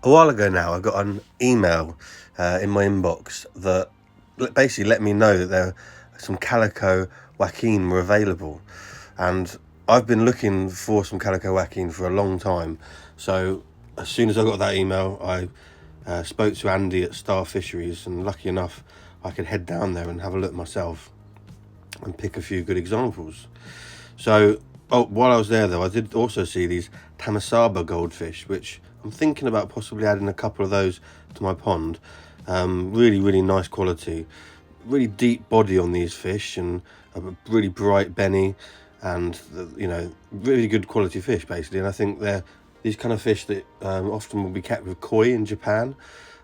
A while ago now, I got an email in my inbox that basically let me know that there some calico Wakin were available, and I've been looking for some calico Wakin for a long time. So as soon as I got that email, I spoke to Andy at Star Fisheries, and lucky enough I could head down there and have a look myself and pick a few good examples. So while I was there though, I did also see these Tamasaba goldfish, which I'm thinking about possibly adding a couple of those to my pond. Really nice quality, really deep body on these fish, and a really bright benny, and really good quality fish basically. And I think they're these kind of fish that often will be kept with koi in Japan,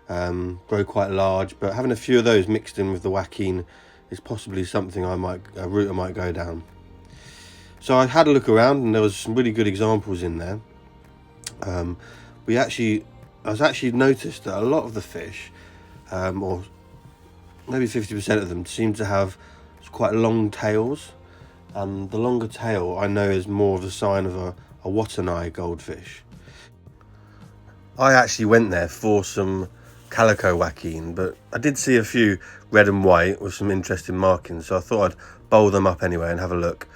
grow quite large, but having a few of those mixed in with the Wakin is possibly something a route I might go down. So I had a look around, and there was some really good examples in there. I was actually noticed that a lot of the fish, or maybe 50% of them, seem to have quite long tails, and the longer tail I know is more of a sign of a Watanai goldfish. I actually went there for some calico Wakin, but I did see a few red and white with some interesting markings, so I thought I'd bowl them up anyway and have a look.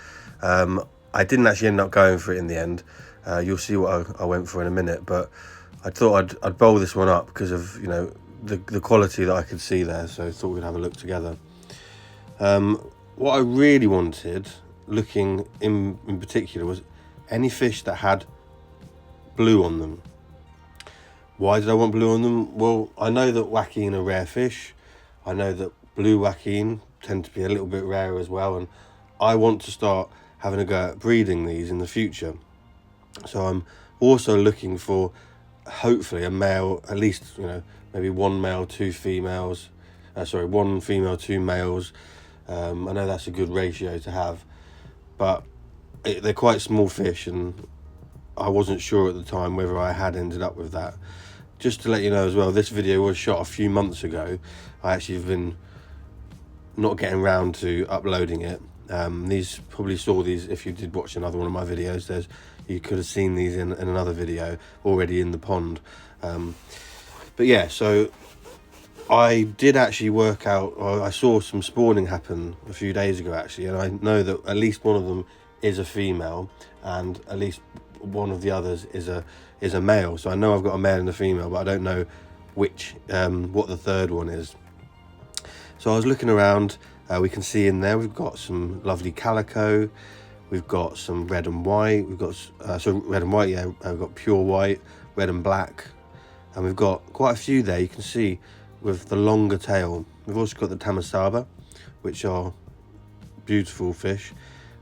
I didn't actually end up going for it in the end. You'll see what I went for in a minute, but I thought I'd bowl this one up because of the quality that I could see there, so I thought we'd have a look together. What I really wanted, looking in particular, was any fish that had blue on them. Why did I want blue on them? Well, I know that Wakin are rare fish. I know that blue Wakin tend to be a little bit rarer as well, and I want to start having a go at breeding these in the future. So I'm also looking for hopefully a male, at least maybe one male, two females. One female, two males. I know that's a good ratio to have, but they're quite small fish, and I wasn't sure at the time whether I had ended up with that. Just to let you know as well, this video was shot a few months ago. I actually have been not getting round to uploading it. These probably saw these if you did watch another one of my videos. You could have seen these in another video already in the pond. But yeah, so I did actually work out, I saw some spawning happen a few days ago actually, and I know that at least one of them is a female, and at least one of the others is a male. So I know I've got a male and a female, but I don't know which what the third one is. So I was looking around. We can see in there we've got some lovely calico, we've got some red and white, we've got red and white, yeah, we've got pure white, red and black, and we've got quite a few there you can see with the longer tail. We've also got the Tamasaba, which are beautiful fish,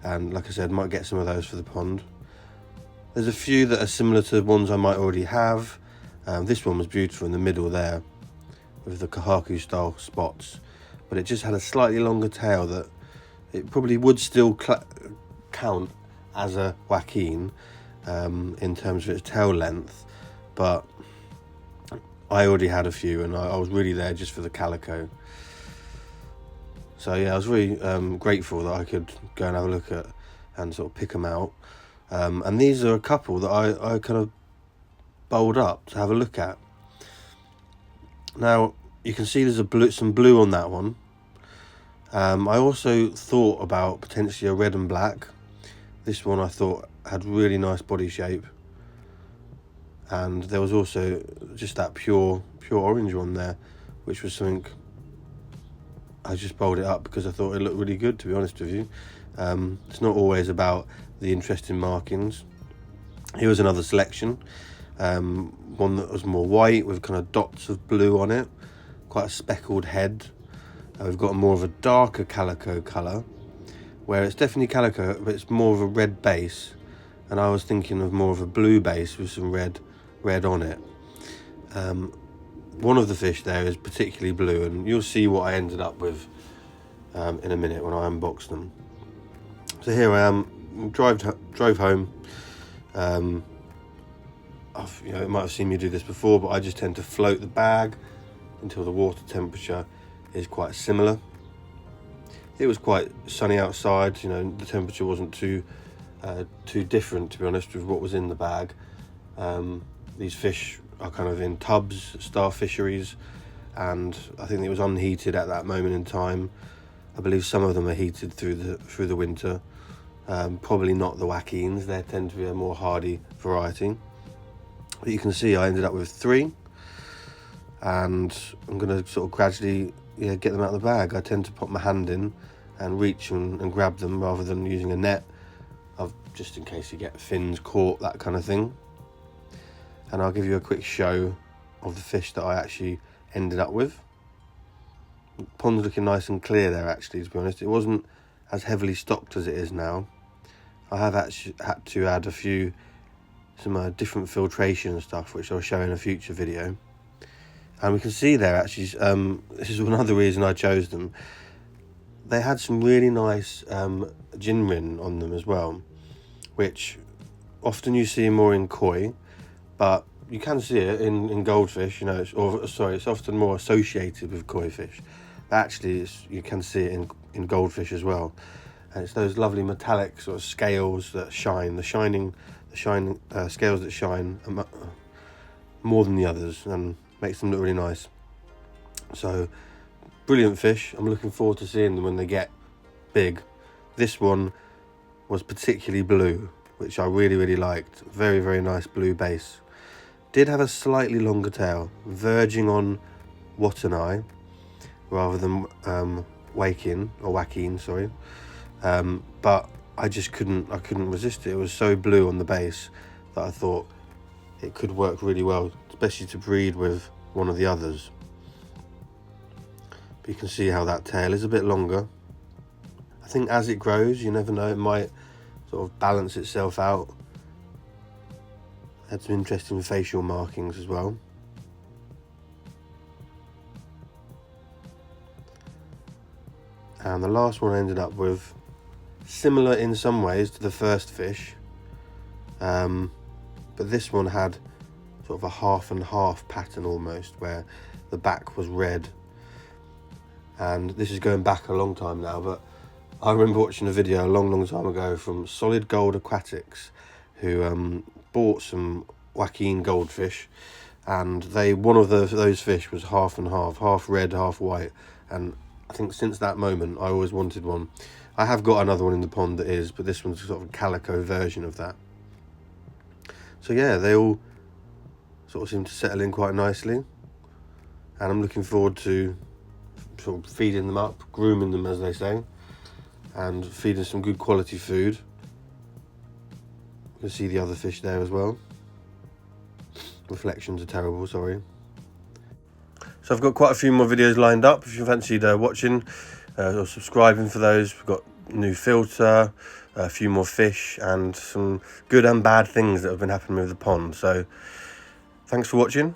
and like I said, might get some of those for the pond. There's a few that are similar to ones I might already have. This one was beautiful in the middle there with the Kahaku style spots, but it just had a slightly longer tail that it probably would still count as a Wakin in terms of its tail length, but I already had a few, and I was really there just for the calico. So yeah, I was really grateful that I could go and have a look at and sort of pick them out. And these are a couple that I kind of bowled up to have a look at. Now you can see there's some blue on that one. I also thought about potentially a red and black. This one I thought had really nice body shape, and there was also just that pure orange one there, which was something I just bowled it up because I thought it looked really good, to be honest with you. It's not always about the interesting markings. Here was another selection, one that was more white with kind of dots of blue on it, quite a speckled head. We've got more of a darker calico colour, where it's definitely calico, but it's more of a red base, and I was thinking of more of a blue base with some red on it. One of the fish there is particularly blue, and you'll see what I ended up with in a minute when I unbox them. So here I am, drove home. You might have seen me do this before, but I just tend to float the bag until the water temperature is quite similar. It was quite sunny outside, the temperature wasn't too different, to be honest, with what was in the bag. These fish are kind of in tubs, Star Fisheries, and I think it was unheated at that moment in time. I believe some of them are heated through the winter. Probably not the Wakins, they tend to be a more hardy variety. But you can see I ended up with 3, and I'm going to sort of gradually get them out of the bag. I tend to put my hand in and reach and grab them rather than using a net, just in case you get fins caught, that kind of thing. And I'll give you a quick show of the fish that I actually ended up with. The pond's looking nice and clear there, actually, to be honest. It wasn't as heavily stocked as it is now. I have actually had to add some different filtration and stuff, which I'll show in a future video. And we can see there, actually, this is another reason I chose them. They had some really nice gin rin on them as well, which often you see more in koi, but you can see it in goldfish, it's often more associated with koi fish. But actually, you can see it in goldfish as well. And it's those lovely metallic sort of scales that shine, the scales that shine more than the others, and makes them look really nice. So, brilliant fish. I'm looking forward to seeing them when they get big. This one was particularly blue, which I really, really liked. Very, very nice blue base. Did have a slightly longer tail, verging on Wakin rather than Wakin, sorry. But I just couldn't resist it. It was so blue on the base that I thought it could work really well, especially to breed with one of the others. But you can see how that tail is a bit longer. I think as it grows, you never know, it might sort of balance itself out. Had some interesting facial markings as well. And the last one I ended up with, similar in some ways to the first fish, but this one had sort of a half and half pattern almost, where the back was red. And this is going back a long time now, but I remember watching a video a long time ago from Solid Gold Aquatics, who bought some Wakin goldfish, and one of those fish was half and half red, half white. And I think since that moment I always wanted one. I have got another one in the pond that is, but this one's sort of a calico version of that. So yeah, they all sort of seem to settle in quite nicely, and I'm looking forward to sort of feeding them up, grooming them as they say, and feeding some good quality food. You can see the other fish there as well. Reflections are terrible, sorry. So I've got quite a few more videos lined up if you fancied watching or subscribing for those. We've got a new filter, a few more fish, and some good and bad things that have been happening with the pond. So thanks for watching.